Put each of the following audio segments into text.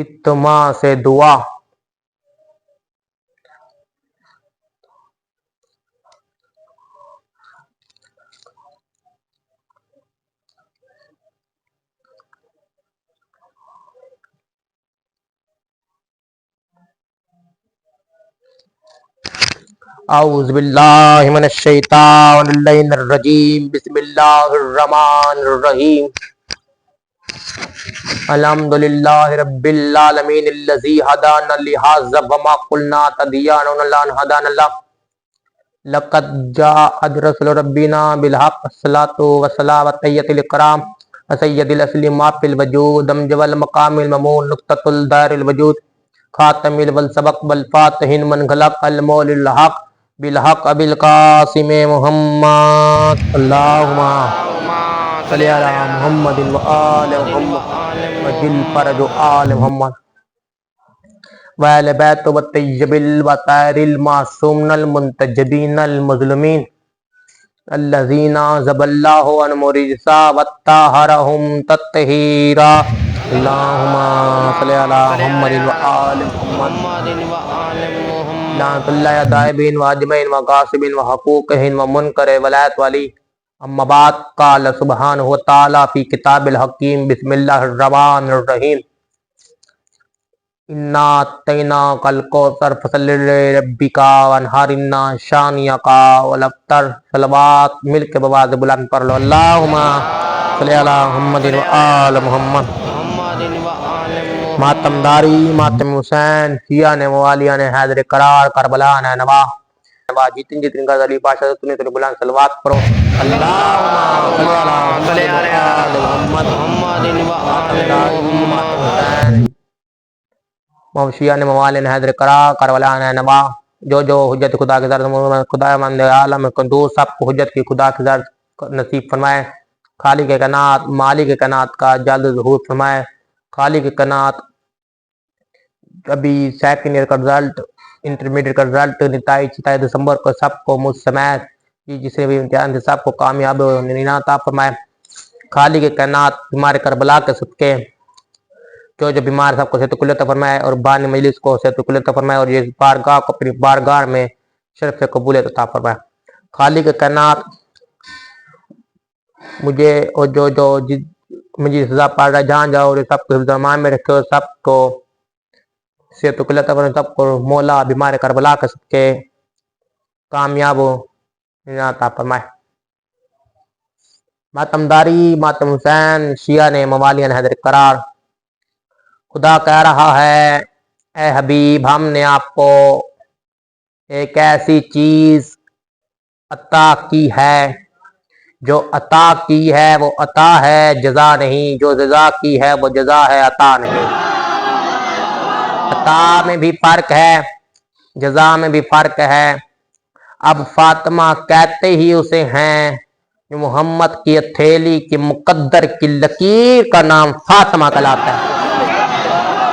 इत्मा से दुआ। औज़ु बिल्लाहि मिनश शैतानिर रजीम। बिस्मिल्लाहिर रहमानिर रहीम। अल्हम्दुलिल्लाहि रब्बिल आलमीन अल्लज़ी हदाना लिहाज़ा वमा कुलना तदिया लौला अन हदानल्लाह। लक़द जाअत रसूलु रब्बिना बिल हक़्क़ि अस्सलातु वस्सलामु अला तय्यिबिल इकराम सय्यदिल असली माफ़िल वजूद अमजवल मक़ामिल ममून नुक़्ततुल दारिल वजूद खातमिल वल सबक़ वल फ़ातिहिन मन गलक़ अल मौलिल हक़ बिल हक़ अबिल क़ासिम मुहम्मद अल्लाहुम्मा सल्लि अला मुहम्मदिन व आलि मुहम्मद व दिल फरज आलि मुहम्मद वअहल बैत व तय्यबिल व ताहिरिल मासूमिनल मुंतजबीनल मुज़लिमीन अल्लज़ीना ज़बल्लाहु अन्हुम रिजसा वत्तहरहुम तत्हीरा। अल्लाहुम्मा सल्लि अला मुहम्मदिन व आलि मुहम्मद लानतुल्लाहि अला दाइबिन व अजमईन व गासिबिन व हक़ूक़िहिन व मुनकर वलायत वाली। अम्मा बाद क़ाल सुब्हानहु व तआला फ़ी किताबिल हकीम। बिस्मिल्लाहिर रहमानिर रहीम। इन्ना अतैनाकल कौसर फसल्लि लिरब्बिका वन्हर इन्ना शानिअका वल अब्तर। सलवात मिल के बवाज़ बुलंद पढ़ लो। अल्लाहुम्मा सल्लि अला मुहम्मदिन व आलि मुहम्मद। मातमदारी मातम हुसैन शिया ने मवालिया ने हैदर करार करबला ने नवा जितनी जितनी गज़ली बादशाह तुमने तेरे बुलंद सलवात पढ़ो। अल्लाहुम्मा सल्लि अला मुहम्मदिन व आलि मुहम्मद। शिया ने मवालिया ने हैदर करार करबला ने नवा जो जो हुज्जत खुदा के दर खुदा मंद आलम कंदूस सबको हुज्जत की खुदा के दर नसीब फरमाए। खालिक के कनात मालिक के कनात का जल्द ज़हूर फरमाए। खालिक के कनात अभी सेकंड ईयर का रिजल्ट इंटरमीडिएट का रिजल्ट 27 दिसंबर को सबको मुझ समेत जिसने भी इम्तिहान थे सबको कामयाब निनाता फरमाए। खालिक के कनात बीमार करबला के सदके जो जो बीमार सबको सेहत फरमाए और बानी मजलिस को सेहत फरमाए और ये बारगाह को अपनी बारगाह में शर्फ से कबूलियत अता फरमाए। खालिक के कनात मुझे और जो जो मुझे सजा पड़ रहा जहाँ जाओ और सबको हिफ्ज़-ए-मान में रखे हो सबको सेहत सबको मौला बीमार करबला के सदके कामयाब अता फरमाए। मातमदारी मातम हुसैन शिया ने मवालिया ने हैदर करार। खुदा कह रहा है ए हबीब हमने आपको एक ऐसी चीज अता की है जो अता की है वो अता है जजा नहीं, जो जजा की है वो जजा है अता नहीं। अता में भी फर्क है जजा में भी फर्क है। अब फातिमा कहते ही उसे हैं जो मोहम्मद की हथेली की मुकद्दर की लकीर का नाम फातिमा कहलाता है।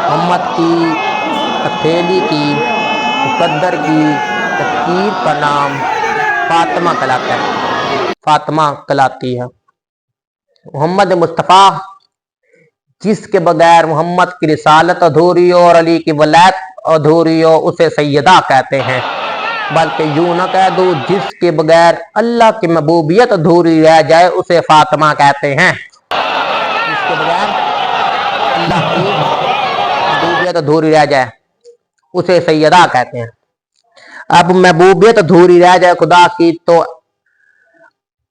मोहम्मद की हथेली की मुकद्दर की लकीर का नाम फातिमा कहलाता है, फातिमा कहलाती है। मोहम्मद मुस्तफ़ा जिसके बगैर मोहम्मद की रिसालत अधूरी हो और अली की वलायत अधूरी हो उसे सैयदा कहते हैं। बल्कि यूं न कह दो जिसके बगैर अल्लाह की महबूबियत अधूरी रह जाए उसे फातिमा कहते हैं। जिसके बगैर अल्लाह की महबूबियत अधूरी रह जाए उसे सैयदा कहते हैं। अब महबूबियत अधूरी रह जाए खुदा की तो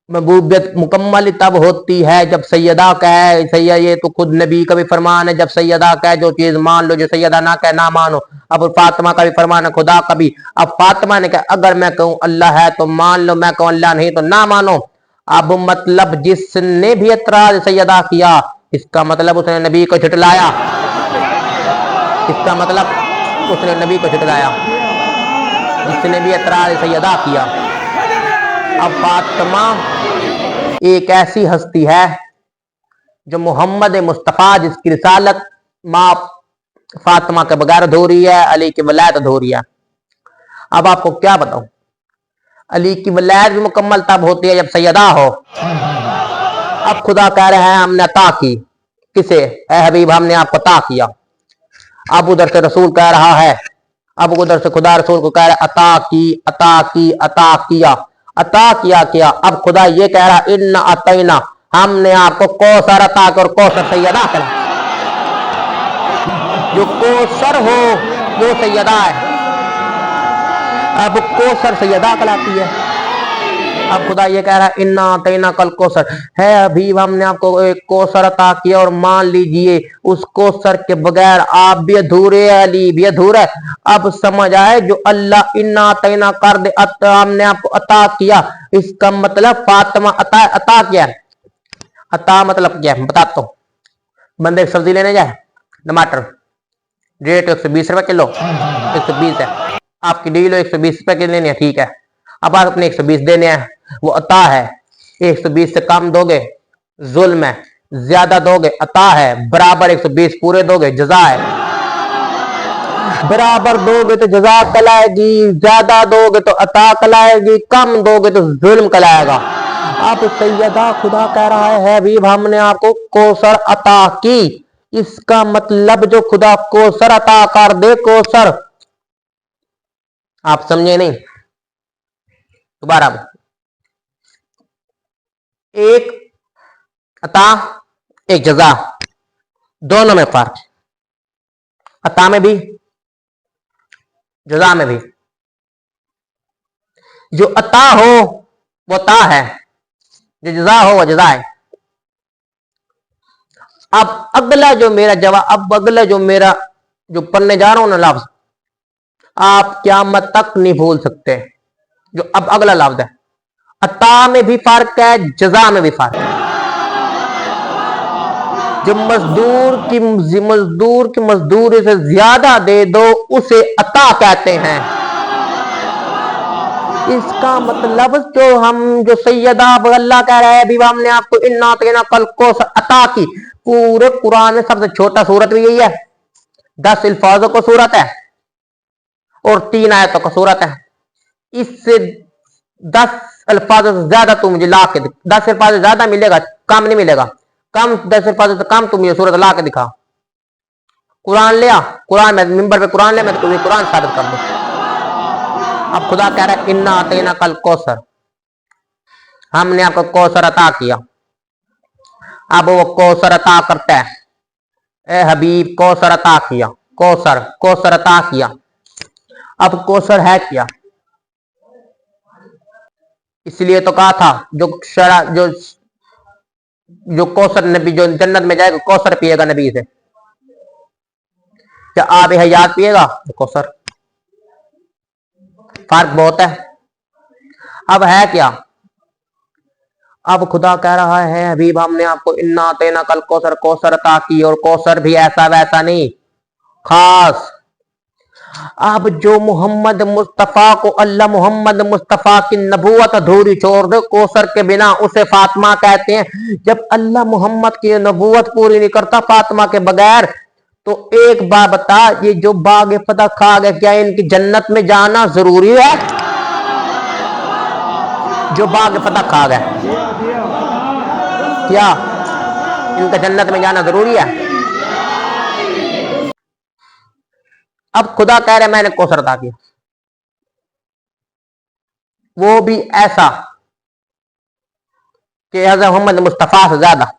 महबूबियत मुकम्मल तब होती है जब सैयदा कहे। सैयद ये तो खुद नबी का भी फरमान है जब सैयदा कहे जो चीज मान लो, जो सैयदा ना कहे ना मानो। अब फातिमा का भी फरमान है खुदा का भी। अब फातिमा ने कहा अगर मैं कहूँ अल्लाह है तो मान लो, मैं कहूँ अल्लाह नहीं तो ना मानो। अब मतलब जिसने भी एतराज सैयदा किया इसका मतलब उसने नबी को झुठलाया, इसका मतलब उसने नबी को झुठलाया। जिसने भी एतराज सैयदा किया। अब फातिमा एक ऐसी हस्ती है जो मोहम्मद मुस्तफ़ा जिसकी रिसालत माँ फातिमा के बगैर अधूरी है, अली की वलायत अधूरी है। अब आपको क्या बताऊं, अली की वलायत भी मुकम्मल तब होती है जब सैयदा हो। अब खुदा कह रहे हैं हमने अता की किसे, ए हबीब हमने आपको अता किया। अब उधर से रसूल कह रहा है, अब उधर से खुदा रसूल को कह रहा है अता की, अता की, अता किया, अता किया किया। अब खुदा ये कह रहा है इन्ना अतैना, हमने आपको कौसर अता कर, कौसर सैयदा करा, जो कौसर हो वो सैयदा है। अब कौसर सैयदा कहलाती है। अब खुदा ये कह रहा है इन्ना अतैना कल कौसर है, अभी हमने आपको एक कौसर अता किया और मान लीजिए उस कौसर के बगैर आप भी अधूरे, अली भी अधूरा। अब समझ आए जो अल्लाह इन्ना अतैना कर दे, हमने आपको अता किया, इसका मतलब फातिमा अता, अता क्या है, अता मतलब क्या है बताता हूँ। बंदे सब्जी लेने जाए, टमाटर रेट 120 रुपए किलो, 120 है, आपकी डील 120 रुपए की लेनी है, ठीक है। अब आप अपने 120 देने हैं, वो अता है। 120 से कम दोगे जुल्म है, ज्यादा दोगे अता है, बराबर 120 पूरे दोगे जजा है। बराबर दोगे तो जजा कलाएगी, ज्यादा दोगे तो अता कलाएगी, कम दोगे तो जुल्म कलाएगा। अब सैयदा खुदा कह रहा है हबीब हमने आपको कौसर अता की, इसका मतलब जो खुदा कौसर अता कर दे, कौसर, आप समझे नहीं, दोबारा एक अता एक जजा, दोनों में फर्क, अता में भी जजा में भी। जो अता हो वो ता है, जो जजा हो वो जजा है। अब अगला जो मेरा जवाब, अब अगला जो मेरा जो पढ़ने जा रहा हूं ना लफ्ज, आप क़यामत तक नहीं भूल सकते। जो अब अगला लफ्ज है, अता में भी फर्क है, जजा में भी फर्क है। जो मजदूर की मजदूरी से ज्यादा दे दो उसे अता कहते हैं। इसका मतलब जो सैयदा अल्लाह कह रहा है अभी हमने आपको इन्ना अतैना कल कौसर अता की, पूरे कुरान में सबसे छोटा सूरत भी यही है, 10 अल्फाजों को सूरत है और 3 आयतों को सूरत है। इससे 10 अल्फाजों से ज्यादा तुम मुझे ला के, 10 अल्फाज से ज्यादा मिलेगा, कम नहीं मिलेगा, कम 10 अल्फाज से कम तुम ये सूरत ला के दिखा। कुरान लिया, कुरान में मिंबर पे कुरान लिया, मैं तुम्हें कुरान साबित कर दूं। अब खुदा कह रहा है इन्ना अतैना कल कौसर, हमने आपको कौसर अता किया। अब वो कौसर अता करता है, ए हबीब कौसर अता किया, कौसर, कौसर अता किया। अब कौसर है क्या, इसलिए तो कहा था जो कौसर नबी जो जन्नत में जाएगा कौसर पिएगा नबी से, क्या आब हयात पिएगा तो कौसर, फर्क बहुत है। अब है क्या, अब खुदा कह रहा है हबीब हमने आपको इन्ना अतैना कल कौसर, कौसर अता की, और कौसर भी ऐसा वैसा नहीं, खास। अब जो मोहम्मद मुस्तफा को अल्लाह मोहम्मद मुस्तफा की नबूवत अधूरी छोड़ दे कौसर के बिना, उसे फातिमा कहते हैं। जब अल्लाह मोहम्मद की नबूवत पूरी नहीं करता फातिमा के बगैर, तो एक बात बता, ये जो बाग फतह खा गए, क्या इनकी जन्नत में जाना जरूरी है? जो बाग फतह खा गए, क्या इनका जन्नत में जाना जरूरी है? अब खुदा कह रहे मैंने कौसर अता किया, वो भी ऐसा कि हज़रत मोहम्मद मुस्तफा से ज्यादा।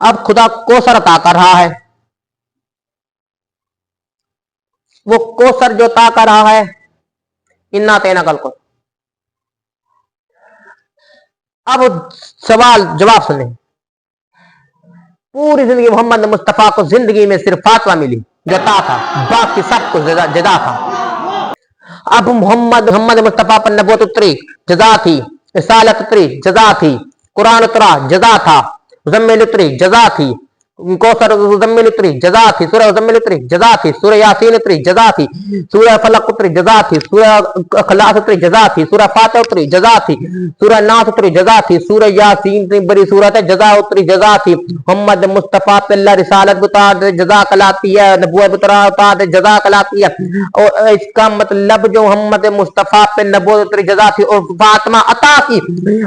अब खुदा कौसर अता कर रहा है, वो कौसर जो अता कर रहा है इन्ना अतैना कल कौसर। अब सवाल जवाब सुने, पूरी जिंदगी मोहम्मद मुस्तफा को जिंदगी में सिर्फ फातिमा मिली जो ता था, बाकी सब कुछ जजा था। अब मोहम्मद मुस्तफा पर नबूवत उतरी, जजा थी, रिसालत उतरी, जजा थी, कुरान उतरा, जजा था, मुज़म्मिल उतरी, जजा थी, कौसर मुज़म्मिल उतरी, जजा थी, सूरह मुज़म्मिल उतरी, जजा थी, सूरह यासीन उतरी, जजा थी, सूरह फलक उतरी, जजा थी, सूरह इखलास उतरी, जजा थी, सूरह फातिहा उतरी, जजा थी, सूरह नास उतरी, जजा थी, सूरह यासीन इतनी बड़ी सूरत है, जजा उतरी, जजा थी। मोहम्मद मुस्तफा पे अल्लाह रिसालत उतार दे, जजा कलाती है, नबूवत उतार दे, जजा कलाती है। और इसका मतलब जो मोहम्मद मुस्तफा पे नबूवत उतरी, जजा थी और फातिमा अता की।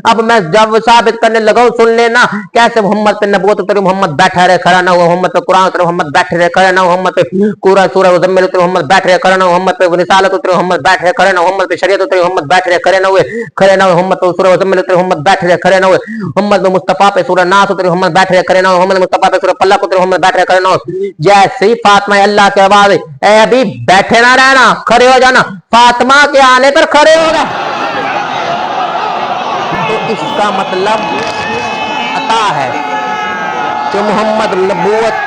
अब मैं जब साबित करने लगा, सुन लेना कैसे मोहम्मद पे नबूवत उतरी, मोहम्मद बैठा रहे खड़ा ना हुआ मोहम्मद पे कुरान उतरे मोहम्मद बैठ रहे खड़े ना मोहम्मद पे पूरा सूरह मुज़म्मिल उतरे मोहम्मद बैठ रहे खड़े ना मोहम्मद पे रिसालत उतरे मोहम्मद बैठ रहे खड़े ना मोहम्मद पे शरीयत उतरे मोहम्मद बैठ रहे खड़े ना हुए खड़े ना मोहम्मद पे सूरह मुज़म्मिल उतरे मोहम्मद बैठ रहे खड़े ना हुए मोहम्मद पे मुस्तफा पे सूरह नास उतरे मोहम्मद बैठ रहे खड़े ना मोहम्मद मुस्तफा पे सूरह फलक उतरे मोहम्मद बैठ रहे खड़े ना जैसे ही फातिमा अल्लाह के आवाज ए अभी बैठे ना रहना खड़े हो जाना फातिमा के आने पर खड़े होगा तो इसका मतलब अता है कि मोहम्मद नबूवत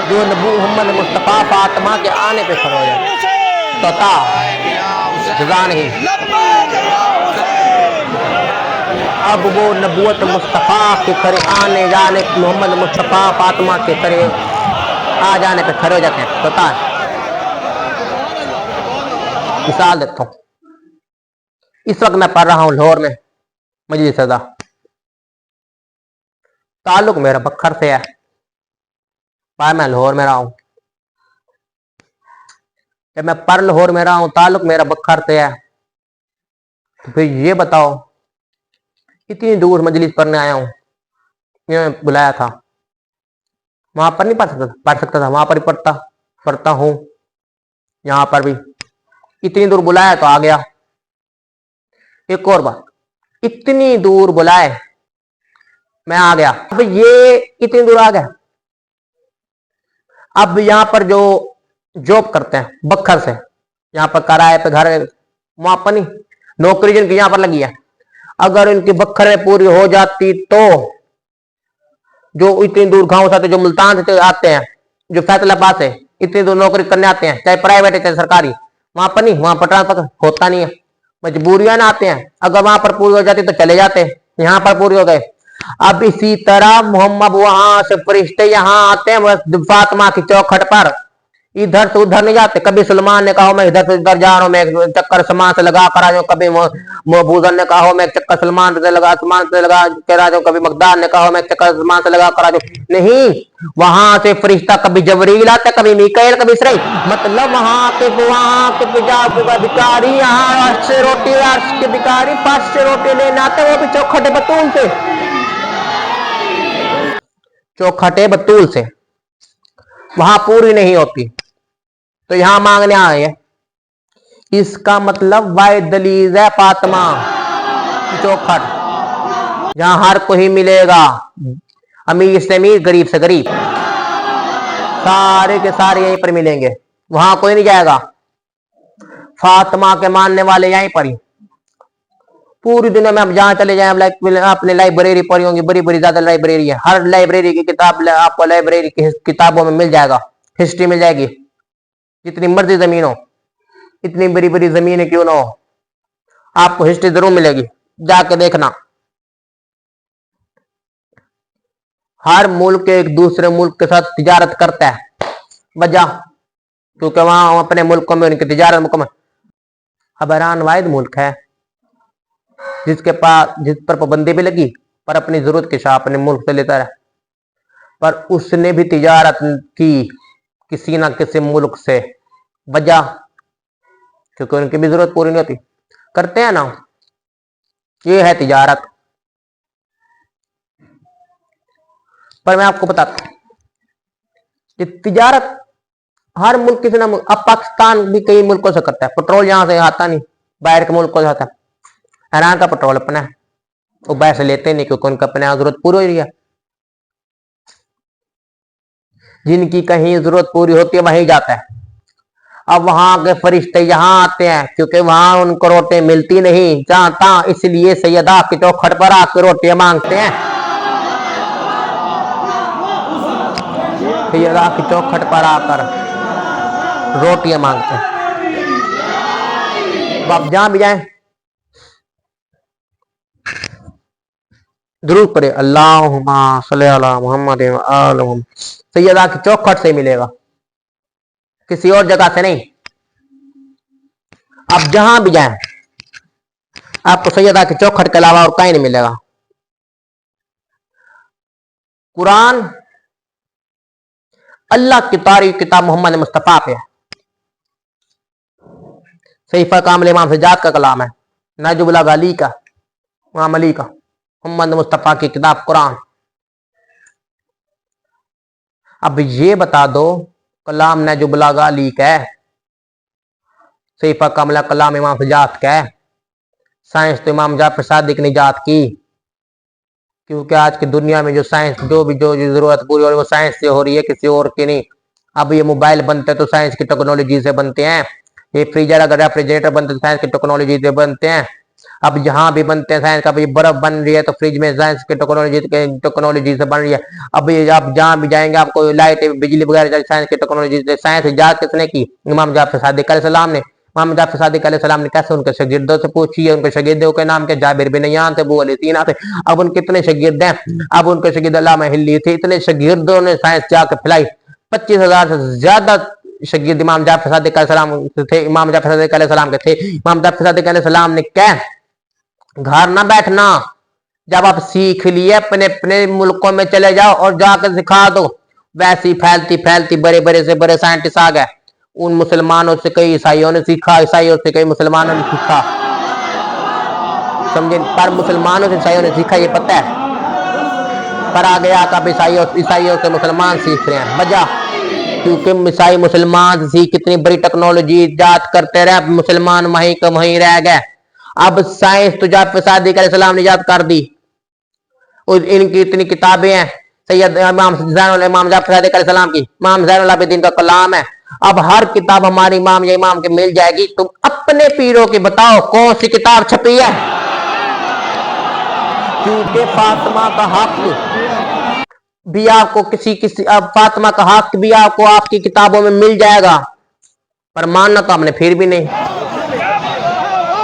जो मोहम्मद मुस्तफा फातिमा के आने पे खड़े हो जाए तो अता जज़ा नहीं अब वो नबूवत मुस्तफा के खड़े आने जाने मोहम्मद मुस्तफा फातिमा के खड़े आ जाने पे खड़े हो जाते हैं तो अता मिसाल देता हूँ इस वक्त मैं पढ़ रहा हूँ लाहौर में मजलिस सदा ताल्लुक मेरा बखर से है पर मैं लाहौर में रहा हूं जब मैं पर लाहौर में रहा हूं ताल्लुक मेरा बखर से है तो फिर ये बताओ इतनी दूर मजलिस पढ़ने आया हूं ये बुलाया था वहां पर नहीं पढ़ सकता था वहां पर ही पढ़ता हूं यहां पर भी इतनी दूर बुलाया तो आ गया एक और बात इतनी दूर बुलाए मैं आ गया अब ये इतनी दूर आ गया अब यहां पर जो जॉब करते हैं बखर से यहां पर किराए पे घर वहां पर नहीं नौकरी जिनकी यहां पर लगी है अगर इनकी बखर में पूरी हो जाती तो जो इतनी दूर गांव से जो मुल्तान से आते हैं जो फैसलाबाद से इतनी दूर नौकरी करने आते हैं चाहे प्राइवेट है चाहे सरकारी वहां पर नहीं वहां पर ट्रांसफर होता नहीं है मजबूरियां ना आते हैं अगर वहां पर पूरी हो जाती तो चले जाते यहाँ पर पूरी हो गए अब इसी तरह मोहम्मद वहां से फरिश्ते यहाँ आते हैं फातिमा की चौखट पर इधर से उधर नहीं जाते कभी सलमान ने कहा मैं इधर से उधर जा रहा हूँ मैं एक चक्कर सलमान से लगा कर आ जाऊँ कभी महबूजन ने कहा मैं एक चक्कर सलमान से लगा कर आ जाऊँ कभी मकदार ने कहा मैं एक चक्कर सलमान से लगा कर आ जाऊँ नहीं वहां से फरिश्ता कभी जबरील आता कभी मीकाईल कभी इसराइल मतलब वहां के भिखारी यहाँ अर्श से रोटी अर्श के भिखारी फर्श से रोटी लेने आते वो भी चौखटे बतूल से चौखटे बतूल से वहां पूरी नहीं होती तो यहां मांगने आए हैं इसका मतलब वाय दलीज है फातिमा चौखट जहां हर कोई मिलेगा अमीर से अमीर गरीब से गरीब सारे के सारे यहीं पर मिलेंगे वहां कोई नहीं जाएगा फातिमा के मानने वाले यहीं पर ही पूरी दुनिया में आप जहां चले जाएं आपने लाइब्रेरी पढ़ी होंगी बड़ी बड़ी ज्यादा लाइब्रेरी है हर लाइब्रेरी की किताब आपको लाइब्रेरी की किताबों में मिल जाएगा हिस्ट्री मिल जाएगी जितनी मर्जी जमीन हो इतनी बड़ी बड़ी जमीन क्यों ना हो आपको हिस्ट्री जरूर मिलेगी जाके देखना हर मुल्क एक दूसरे मुल्क के साथ तिजारत करता है वजह क्योंकि वहां अपने मुल्कों में उनकी तिजारत मुकम्मल अब ईरान वाहिद मुल्क है जिस पर पाबंदी भी लगी पर अपनी जरूरत के शाह अपने मुल्क से लेता रहा पर उसने भी तिजारत की किसी ना किसी मुल्क से वजह क्योंकि उनकी भी जरूरत पूरी नहीं होती करते हैं ना ये है तिजारत पर मैं आपको बताता हूं ये तिजारत हर मुल्क किसी ना अब पाकिस्तान भी कई मुल्कों से करता है पेट्रोल यहां से आता नहीं बाहर के मुल्कों से आता है ईरान का पेट्रोल अपना है वो बाहर से लेते नहीं क्योंकि उनका अपने जरूरत पूरी हो रही है जिनकी कहीं जरूरत पूरी होती है वहीं जाता है अब वहां के फरिश्ते यहाँ आते हैं क्योंकि वहां उनको रोटी मिलती नहीं जानता इसलिए सैयदा की चौखट पर आकर रोटियां मांगते हैं सैयदा की चौखट पर आकर रोटियां मांगते हैं अब जहां भी जाए जरूर पढ़े अल्लाहुम्मा सल्ली अला मुहम्मद व आल मुहम्मद सैयदा की चौखट से मिलेगा किसी और जगह से नहीं आप जहां भी जाएं आपको सैयदा की चौखट के अलावा और कहीं नहीं मिलेगा कुरान अल्लाह की तारीफ किताब मोहम्मद मुस्तफा पे है सहीफा कामिल इमाम सज्जाद का कलाम है नाजुबुल्लाह गाली का इमाम अली का मोहम्मद मुस्तफा की किताब कुरान अब ये बता दो, कलाम ने जो बलागा लीक है, सैफ कमला कलाम इमाम सजाद का है, साइंस तो इमाम जाफर सादिक ने इजाद की। क्योंकि आज की दुनिया में जो साइंस जो जरूरत पूरी हो रही है वो साइंस से हो रही है, किसी और की नहीं। अब ये मोबाइल बनते हैं तो साइंस की टेक्नोलॉजी से बनते हैं, ये फ्रीजर अगर रेफ्रिजरेटर बनते हैं तो साइंस की टेक्नोलॉजी से बनते हैं। अब जहां भी बनते हैं साइंस का, ये बर्फ बन रही है तो फ्रिज में साइंस की टेक्नोलॉजी से बन रही है। अब ये आप जहां भी जाएंगे आपको लाइट बिजली वगैरह साइंस की टेक्नोलॉजी से। साइंस इजाद किसने की? इमाम जाफर सादिक अलैहिस्सलाम ने। इमाम जाफर सादिक अलैहिस्सलाम ने कैसे? उनके शागिर्दों से पूछी है। उनके शागिर्दों के नाम के जाबिर बिन नय्यान थे, अबू अली सीना थे। अब उनके कितने शागिर्द हैं? अब उनके शागिर्द अल्लामा हिल्ली थे। इतने शागिर्दों ने साइंस जाके फैलाई। 25,000 से ज्यादा शागिर्द इमाम जाफर सादिक अलैहिस्सलाम थे, इमाम जाफर सादिक अलैहिस्सलाम के थे। इमाम जाफर सादिक अलैहिस्सलाम ने क्या, घर ना बैठना, जब आप सीख लिए अपने अपने मुल्कों में चले जाओ और जाकर सिखा दो। वैसी फैलती फैलती बड़े बड़े से बड़े साइंटिस्ट आ गए। उन मुसलमानों से कई ईसाइयों ने सीखा, ईसाइयों से कई मुसलमानों ने सीखा, समझे? पर मुसलमानों से ईसाइयों ने सीखा ये पता है, पर आ गया कब ईसाइयों से मुसलमान सीख रहे हैं। वजह क्योंकि ईसाई मुसलमान से कितनी बड़ी टेक्नोलॉजी इजाद करते रहे, मुसलमान वहीं का वहीं रह गए। अब साइंस तो जाफर सादिक अलैहिस्सलाम ने इजाद कर दी, और इनकी इतनी किताबें हैं। सैयद इमाम जाफर सादिक अलैहिस्सलाम की, इमाम ज़ैनुल आबिदीन का कलाम है। अब हर किताब हमारी इमाम या इमाम के मिल जाएगी। तुम अपने पीरों की बताओ कौन सी किताब छपी है? क्योंकि फातिमा का हक भी आपको फातिमा का हक भी आपको आपकी किताबों में मिल जाएगा, पर मानना तो हमने फिर भी नहीं।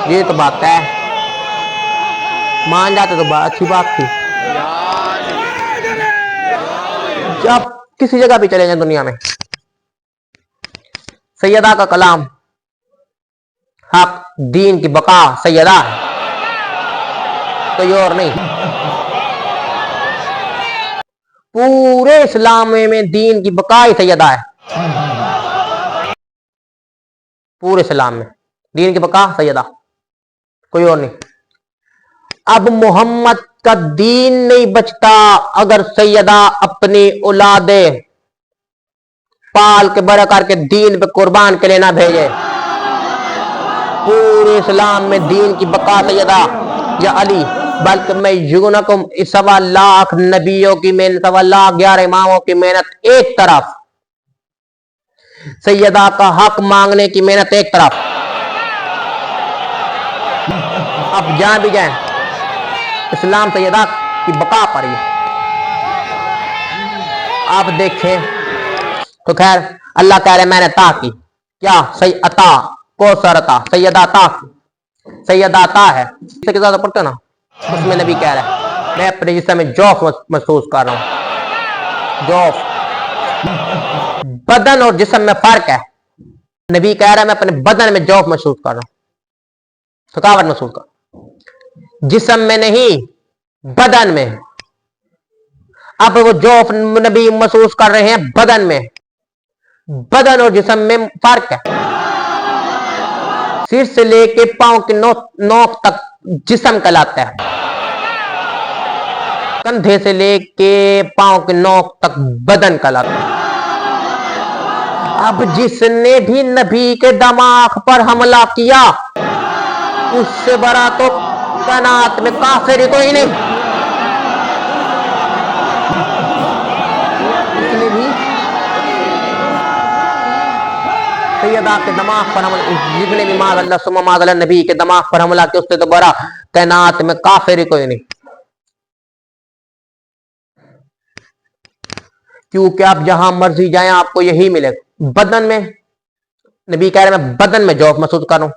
ये तो बात है, मान जाते तो अच्छी बात थी। जब किसी जगह भी चले जाए दुनिया में, सैयदा का कलाम हक, दीन की बका सैयदा है, कोई और नहीं। पूरे इस्लाम में दीन की बका ही सैयदा है। पूरे इस्लाम में दीन की बका सैयदा, कोई और नहीं। अब मोहम्मद का दीन नहीं बचता अगर सैयदा अपनी औलादे पाल के बड़ा करके दीन पे कुर्बान के लिए ना भेजे। पूरे इस्लाम में दीन की बका सैयदा या अली, बल्कि मैं युगनकुम 1.25 लाख नबियों की मेहनत, 1.25 लाख 11 इमामों की मेहनत एक तरफ, सैयदा का हक मांगने की मेहनत एक तरफ। अब जहां भी जाए इस्लाम सैयदा की बका पर ही। आप देखें तो खैर अल्लाह कह रहे मैंने ता की, क्या सही अता कौसर अता, सैयदा अता, सैयदा अता है। इससे ज्यादा पढ़ते ना, उसमें नबी कह रहा है मैं अपने जिस्म में जौफ महसूस कर रहा हूं। जौफ, बदन और जिस्म में फर्क है। नबी कह रहा है मैं अपने बदन में जौफ महसूस कर रहा हूं, थकावट महसूस कर, जिस्म में नहीं बदन में। अब वो जौफ नबी महसूस कर रहे हैं बदन में। बदन और जिस्म में फर्क है। सिर से लेके पांव के नोक तक जिस्म कहलाता है, कंधे से लेके पांव के नोक तक बदन कहलाता है। अब जिसने भी नबी के दिमाग पर हमला किया उससे बड़ा तो कायनात में काफिर कोई नहीं। इसलिए भी सैयदा के दिमाग पर हमला, जितने भी माज़अल्लाह सुम्मा माज़अल्लाह नबी के दिमाग पर हमला किया उससे तो बड़ा कायनात में काफिर कोई नहीं। क्योंकि आप जहां मर्जी जाएं आपको यही मिलेगा। बदन में नबी कह रहे मैं बदन में जौफ महसूस करूं।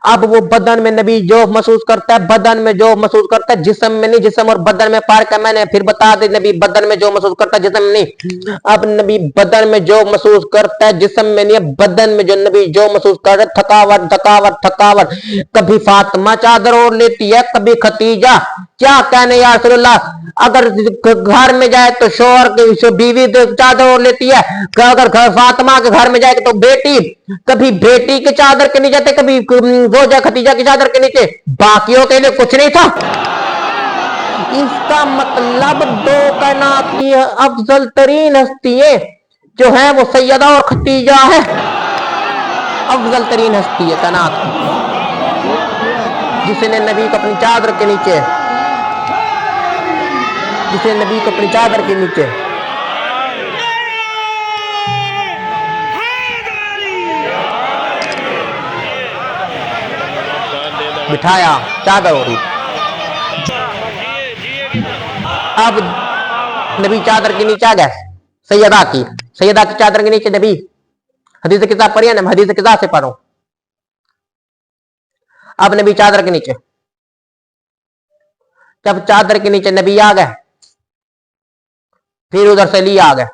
अब वो बदन में नबी जौफ महसूस करता है, बदन में जौफ महसूस करता है, जिस्म में नहीं। जिस्म और बदन में फर्क है, मैंने फिर बता दी। नबी बदन में जौफ महसूस करता है, जिस्म में नहीं। अब नबी बदन में जौफ महसूस करता है, जिस्म में नहीं। बदन में जो नबी जौफ महसूस कर रहे, थकावट थकावट थकावट। कभी फातिमा चादर ओढ़ लेती है, कभी खतीजा। क्या कहने या रसूलल्लाह, अगर घर में जाए तो शोहर बीवी चादर ओढ़ लेती है, अगर फातिमा के घर में जाए तो बेटी, कभी बेटी के चादर के नीचे, कभी रोजा खतीजा की चादर के नीचे। बाकियों के लिए कुछ नहीं था। इसका मतलब दो कायनात की अफजल तरीन हस्तियां जो है वो सैयदा और खतीजा है। अफजल तरीन हस्ती है कायनात की, जिसने नबी को अपनी चादर के नीचे, जिसने नबी को अपनी चादर के नीचे बिठाया, चादर हो रही। अब नबी चादर के नीचे आ गए, सैयदा की चादर के नीचे नबी। हदीस किताब पढ़िए ना, हदीस किताब से पढ़ो। अब नबी चादर के नीचे, जब चादर के नीचे नबी आ गए, फिर उधर से अली आ गए।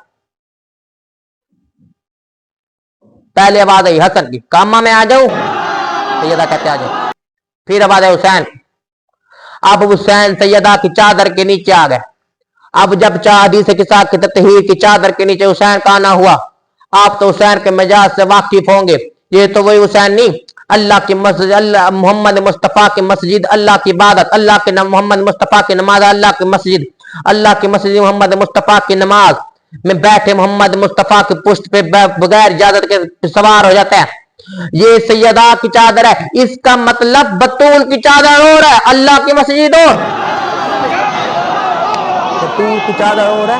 पहले आवाज आई हसन की, कामा में आ जाऊं, सैयदा कहते आ जाओ। फिर आवाज आई हुसैन। अब हुसैन सैयदा की चादर के नीचे आ गए। अब जब हदीस के साथ ततहीर की चादर के नीचे हुसैन का आना हुआ, आप तो हुसैन के मिजाज से वाकिफ होंगे। ये तो वही हुसैन नहीं, अल्लाह की मस्जिद, अल्लाह मोहम्मद मुस्तफ़ा की मस्जिद, अल्लाह की इबादत, अल्लाह के मोहम्मद मुस्तफ़ा की नमाज, अल्लाह की मस्जिद, अल्लाह की मस्जिद मोहम्मद मुस्तफ़ा की नमाज में बैठे मोहम्मद मुस्तफ़ा की पुष्ट पे बगैर इजाजत के सवार हो जाते हैं। ये सैयदा की चादर है, इसका मतलब बतूल की चादर और है, अल्लाह की मस्जिद और बतूल की चादर और है,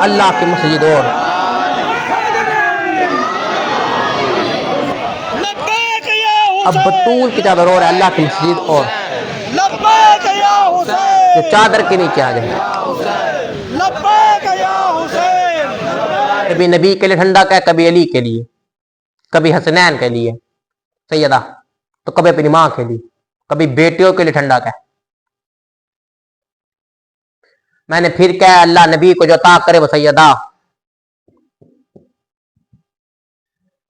अल्लाह की मस्जिद और। अब बतूल की चादर और है, अल्लाह की मस्जिद और। तो चादर के नीचे आ जाए। कभी नबी के लिए ठंडा का, कभी अली के लिए, कभी हसनैन के लिए सैयदा, तो कभी अपनी मां के लिए, कभी बेटियों के लिए ठंडा का। मैंने फिर कहा अल्लाह नबी को जो अता करे वो सैयदा।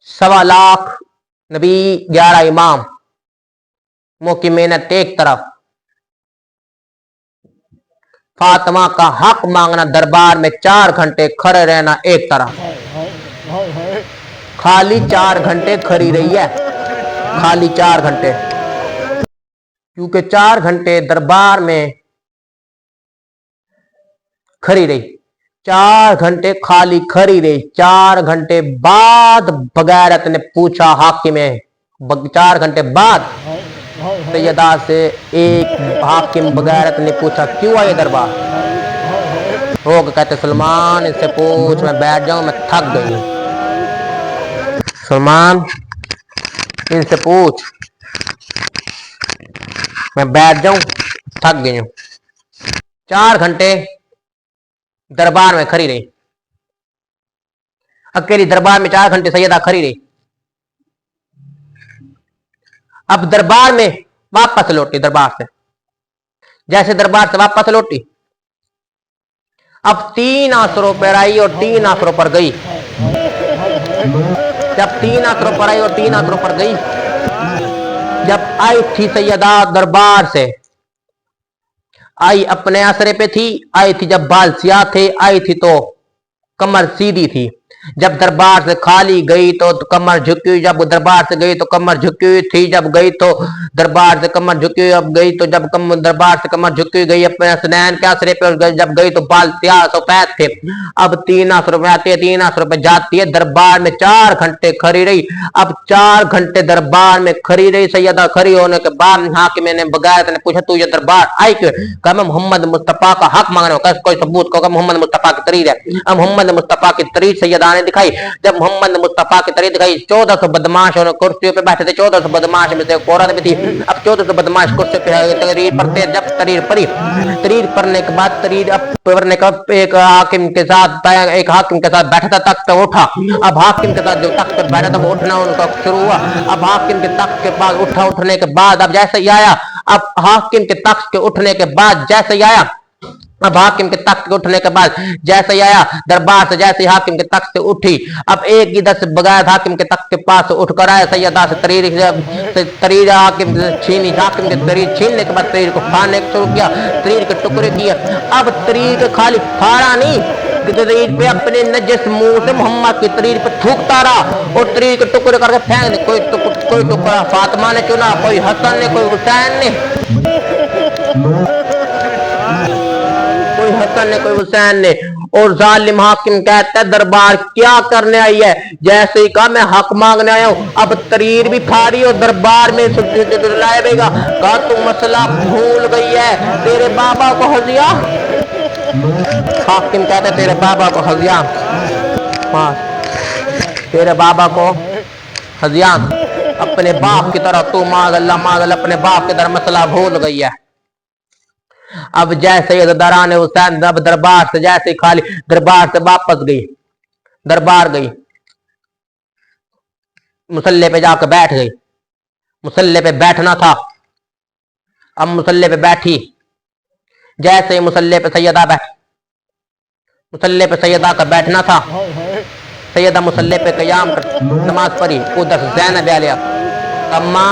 1.25 लाख नबी, 11 इमाम, मुंह की मेहनत एक तरफ, फातिमा का हक मांगना, दरबार में 4 घंटे खड़े रहना एक तरफ। खाली 4 घंटे खड़ी रही है, खाली 4 घंटे, क्योंकि 4 घंटे दरबार में खड़ी रही, 4 घंटे खाली खड़ी रही। 4 घंटे बाद बगैरत ने पूछा हाकिम, 4 घंटे बाद सैयदा से एक हाकिम बगैरत ने पूछा क्यों आए दरबार? लोग कहते सलमान इससे पूछ, मैं बैठ जाऊं, मैं थक गई हूं। सलमान इनसे पूछ, मैं बैठ जाऊं, थक गई हूं। 4 घंटे दरबार में खड़ी रही, अकेली दरबार में 4 घंटे सैयदा खड़ी रही। अब दरबार में वापस लौटी, दरबार से जैसे दरबार से वापस लौटी, अब 3 आसरों पर आई और 3 आसरों पर गई। जब 3 आसरों पर आई और 3 आसरों पर गई, जब आई थी सैयदा दरबार से, आई अपने आसरे पे थी, आई थी जब बाल सिया थे, आई थी तो कमर सीधी थी। जब दरबार से खाली गई तो कमर झुकी हुई, जब दरबार से गई तो कमर झुकी हुई थी, जब गई तो दरबार से कमर झुकी हुई, अब गई तो जब दरबार से कमर झुकी हुई गई अपने हसनैन के आसरे पे, जब गई तो बाल सफेद थे। अब 3 आसरों पे आती है, 3 आसरों पे जाती है, दरबार में 4 घंटे खड़ी रही। अब 4 घंटे दरबार में खड़ी रही सैयदा। खड़ी होने के बाद हाकिम ने बगैर ने पूछा तू ये दरबार आई क्यों? कहा मैं मोहम्मद मुस्तफा का हक मांग रहा हूँ। कोई सबूत को? मोहम्मद मुस्तफा की तरीर है। अब मोहम्मद मुस्तफा की तरीर सैयदा ने दिखाई। जब मोहम्मद मुस्तफा की तरीर दिखाई, 1400 बदमाश और कुर्सियों पे बैठे थे, 1400 बदमाश में से एक औरत भी थी। अब 1400 बदमाश कुर्सी पे तरीर पढ़ते। जब तरीर पढ़ी, तरीर पढ़ने के बाद तरीर पढ़ने का एक हाकिम के साथ बैठा था, तख्त पे उठा। अब हाकिम के साथ जो तख्त पर बैठा था वो उठना उनका शुरू हुआ। अब हाकिम के तख्त के पास उठने के बाद अब जैसे ही आया, अब हाकिम के तख्त के उठने के बाद जैसे ही आया, अब हाकिम के तख्त के उठने के बाद जैसे ही आया दरबार से, जैसे ही हाकिम के तख्त से उठी, अब एक इधर से बगैर हाकिम के तख्त के पास उठकर आया सैयदा से तरीर हाकिम छीनी। हाकिम के तरीर छीनने के बाद तरीर को फाड़ने शुरू किया, तरीर के टुकड़े किए। अब तरीर के खाली फाड़ा नहीं, तरीर पे अपने नजस मुंह से मोहम्मद की तरीर पे थूकता रहा और तरीर के टुकड़े करके फेंक दे। कोई टुकड़ा फातिमा ने चुना, कोई हसन ने, कोई हुसैन ने। हसन ने कोई हुसैन ने। और जालिम हाकिम कहता है दरबार क्या करने आई है? जैसे ही कहा मैं हक मांगने आया हूँ। अब तरीर भी फाड़ी और दरबार में लाएगा। कहा तू मसला भूल गई है, तेरे बाबा को हजिया। हाकिम कहते तेरे बाबा को हजिया, हाँ तेरे बाबा को हजिया, अपने बाप की तरह तू मांग अल्लाह, अपने बाप की तरह मसला भूल गई है। अब जैसे ही दरान हुसैन अब दरबार से जैसे खाली दरबार से वापस गई, दरबार गई, मुसल्ले पे जाकर बैठ गई। मुसल्ले पे बैठना था, अब मुसल्ले पे बैठी। जैसे ही मुसल्ले पे सैयदा बैठी, मुसल्ले पे सैयदा का बैठना था। सैयदा मुसल्ले पे कयाम कर नमाज पढ़ी। उधर से ज़ैनब आलिया, अम्मा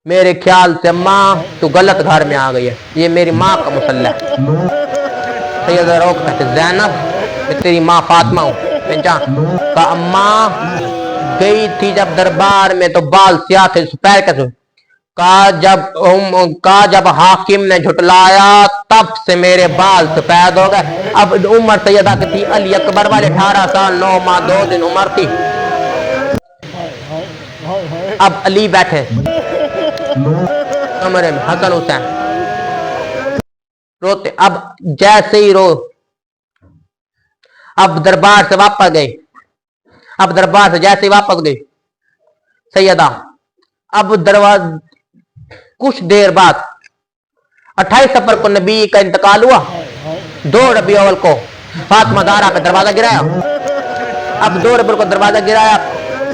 मेरे ख्याल से अम्मा तू गलत घर में आ गई है, ये मेरी माँ का मुसल्ला है। सैयदा रोक कहते ज़ैनब मैं तेरी माँ फातिमा हूँ, पहचान। का अम्मा गई थी जब दरबार में तो बाल स्याह थे, पैर कैसे? का जब हाकिम ने झुटलाया तब से मेरे बाल सफेद हो गए। अब उम्र सैयदा की थी अली अकबर वाले 18 साल 9 माह 2 दिन उम्र थी। अब अली बैठे कमरे में, हसन हुसैन रोते। अब जैसे ही अब दरबार से वापस गए, अब दरबार से जैसे ही वापस गई सैयदा, अब दरवाजा कुछ देर बाद 28 सफर को नबी का इंतकाल हुआ। 2 रबी अव्वल को फातिमा ज़हरा पे दरवाजा गिराया। अब 2 रबी को दरवाजा गिराया।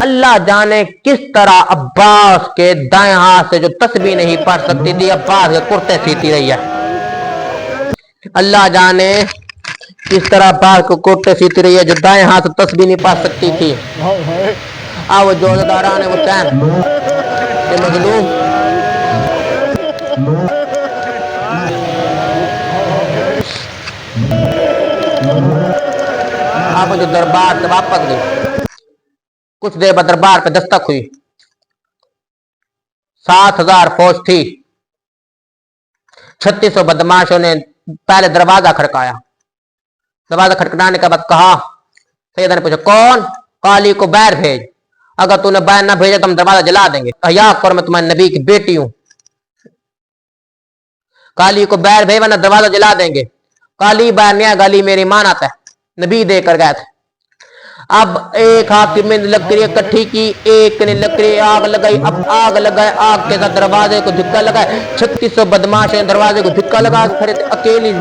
अल्लाह जाने किस तरह अब्बास के दाएं हाथ से जो तस्बीह नहीं पढ़ सकती थी, अब्बास के कुर्ते सीती रही है। अल्लाह जाने किस तरह अब्बास को कुर्ते सीती रही है जो दाएं हाथ से तस्बीह नहीं पढ़ सकती थी। अब जो दरान हुसैन मजलूम आप जो दरबार से वापस गई, कुछ देर बाद दरबार पे दस्तक हुई। 7000 फौज थी। 3600 बदमाशों ने पहले दरवाजा खड़काया। दरवाजा खड़काने के बाद कहा, सैयदा ने पूछा कौन? काली को बैर भेज, अगर तूने बैर ना भेजा तो हम दरवाजा जला देंगे। हया कर मैं तुम्हारे नबी की बेटी हूं, काली को बैर भेज वरना दरवाजा जला देंगे। काली बैर नहीं, गाली मेरी मान आता है, नबी देकर गए थे। अब एक हाकिम ने लकड़ी इकट्ठी की, एक ने लकड़ी आग लगाई। अब आग लगाए, आग के साथ दरवाजे को धक्का लगाए। 3600 बदमाश ने दरवाजे को धक्का लगा खड़े थे, अकेली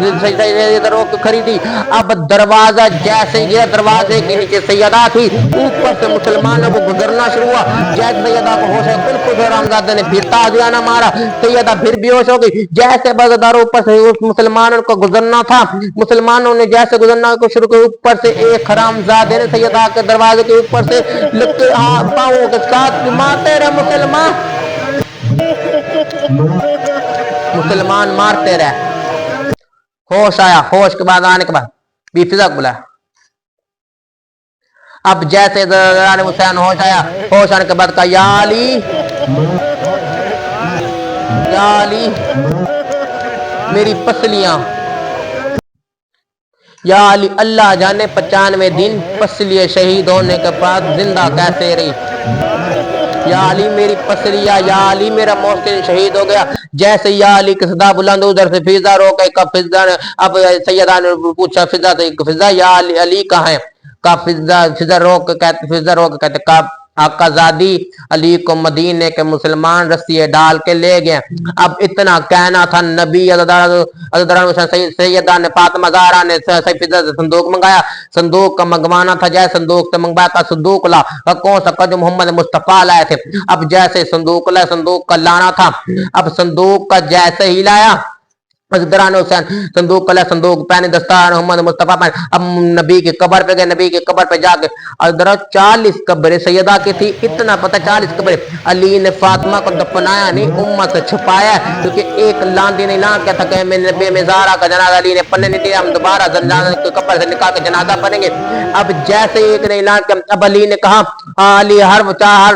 खड़ी थी। अब दरवाजा जैसे ये दरवाजे के नीचे सैयदा थी, ऊपर से मुसलमानों को गुजरना शुरू हुआ। जैसे सैयदा को होश है, खुद रामजादा ने फिर ताजियाना मारा, सैयदा फिर बेहोश हो गई। जैसे बजदारों ऊपर से उस मुसलमानों को गुजरना था, मुसलमानों ने जैसे गुजरना को शुरू किया, ऊपर से एक हरामजादे ने सैयदा के दरवाजे के ऊपर से लगे पांवों के साथ मारते रहे मुसलमान, मुसलमान मारते रहे। होश आया, होश के बाद आने के बाद बीफिजा को बुलाया। अब जैसे हुसैन होश आया, होश आने के बाद कहा या अली, या अली मेरी पसलियां, या अली अल्लाह जाने 95 दिन पसलियां शहीद होने के बाद जिंदा कैसे रही। या अली मेरी पसलियां, या अली मेरा मोहसिन शहीद हो गया। जैसे या अली के सदा बुलंद, उधर से फिजा रोक गए। कब फिजा ने, अब सैयदा ने पूछा फिजा से, फिजा या अली कहाँ है? का फिजा रोक कहते कब आकाजादी अली को मदीने के मुसलमान रस्सी डाल के ले गए। अब इतना कहना था नबी सैयदा ने फातिमा ज़हरा ने फिजा से संदूक मंगाया। संदूक का मंगवाना था, जैसे संदूक से मंगवाया था, संदूक ला कौन सा जो मोहम्मद मुस्तफा लाए थे। अब जैसे संदूक ला, संदूक का लाना था। अब संदूक का जैसे ही लाया, दरान हुसैन संदूक कला, संदूक पहने, दस्तार मोहम्मद मुस्तफा पहने। अब नबी की कब्र पे गए, नबी की कब्र पे जाके 40 कब्रें सैयदा की थी। इतना पता 40 कब्रें। अली ने फातिमा को दफनाया नहीं, उम्मत से छुपाया, क्योंकि एक लांदी नहीं लान क्या था कि नबी में ज़हरा का जनाजा अली ने पढ़ने नहीं दिया, हम दोबारा कब्र से निकाल के जनाजा पढ़ेंगे। अब जैसे एक ने ऐलान किया, अब अली ने कहा, अली हर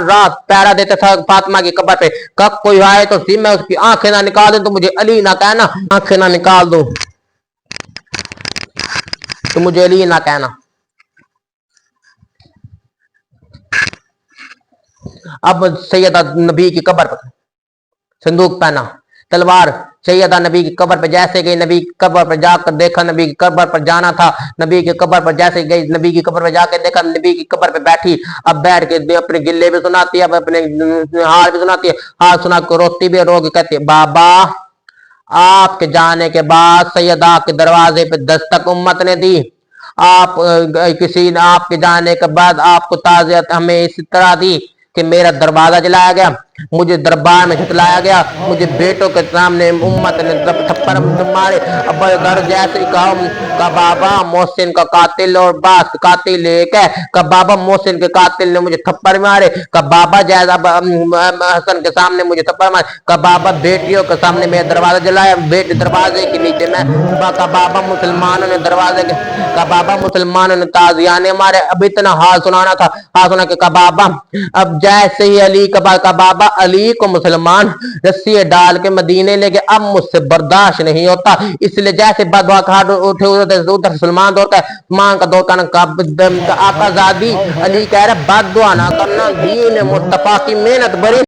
रात पहरा देता था फातिमा की कब्र पे, कब कोई आए तो सी मैं उसकी आंखें ना निकाल दूं तो मुझे अली ना कहना, आंखें ना निकाल दूं। तो मुझे अली ना कहना। अब सैयदा नबी की कब्र पर संदूक पहना, तलवार सैयदा नबी की कब्र पर जैसे गई, नबी की कब्र पर जाकर देखा, नबी की कब्र पर जाना था, नबी की कब्र पर जैसे गई, नबी की कब्र पर जाकर देखा, नबी की कब्र पर बैठी। अब बैठ के अपने गिल्ले भी सुनाती है, अब अपने हाल भी सुनाती है, हाल सुना के रोती भी, रो के कहती है बाबा आपके जाने के बाद सैयदा के दरवाजे पे दस्तक उम्मत ने दी। आप किसी ने आपके जाने के बाद आपको ताज़ियत हमें इस तरह दी कि मेरा दरवाजा जलाया गया, मुझे दरबार में झुटलाया गया, मुझे बेटों के सामने उम्मत ने थप्पड़ मारे। अब घर जैसे का बाबा मोहसिन का कातिल और बास कातिल एक है, का बाबा मोहसिन के कातिल ने मुझे थप्पड़ मारे, का बाबा जैसा हसन के सामने मुझे थप्पड़ मारे, का बाबा बेटियों के सामने मेरा दरवाजा जलाया, बेटे दरवाजे के नीचे मैं, का बाबा मुसलमानों ने दरवाजे के, का बाबा मुसलमानों ने ताजियाने मारे। अब इतना हाल सुनाना था, हाल सुना के का बाबा अब जैसे ही अली का बाबा अली को मुसलमान रस्सी डाल के मदीने ले गए, अब मुझसे बर्दाश्त नहीं होता, इसलिए जैसे बदवा खाट उठे उधर सलमान दौड़ता है, मां का दौड़ता आकाजादी अली कह रहे बदवा ना करना, दीन मुस्तफा की मेहनत बड़ी